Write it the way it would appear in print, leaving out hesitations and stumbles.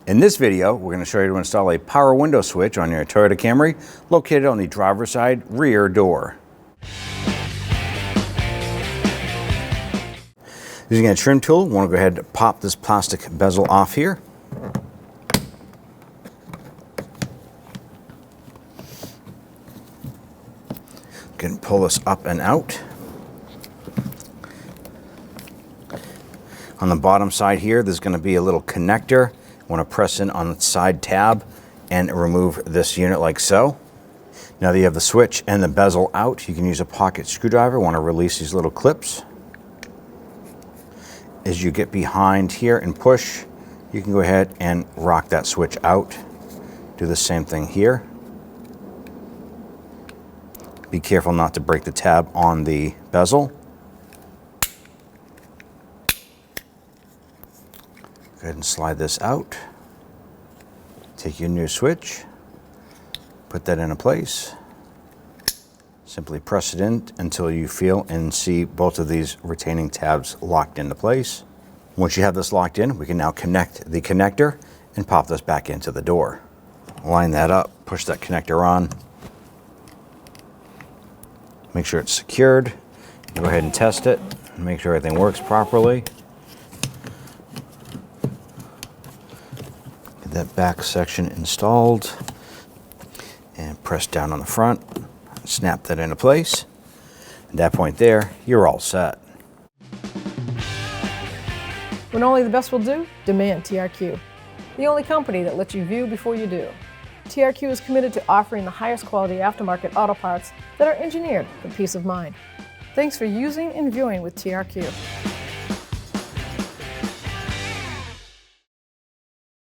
In this video, we're going to show you to install a power window switch on your Toyota Camry located on the driver's side rear door. Using a trim tool, we want to go ahead and pop this plastic bezel off here. You can pull this up and out. On the bottom side here, there's going to be a little connector. You want to press in on the side tab and remove this unit like so. Now that you have the switch and the bezel out, you can use a pocket screwdriver. You want to release these little clips. As you get behind here and push, you can go ahead and rock that switch out. Do the same thing here. Be careful not to break the tab on the bezel. Go ahead and slide this out. Take your new switch, put that into place. Simply press it in until you feel and see both of these retaining tabs locked into place. Once you have this locked in, we can now connect the connector and pop this back into the door. Line that up, push that connector on. Make sure it's secured. Go ahead and test it and make sure everything works properly. Get that back section installed and press down on the front. Snap that into place. At that point there, you're all set. When only the best will do, demand TRQ. The only company that lets you view before you do. TRQ is committed to offering the highest quality aftermarket auto parts that are engineered for peace of mind. Thanks for using and viewing with TRQ.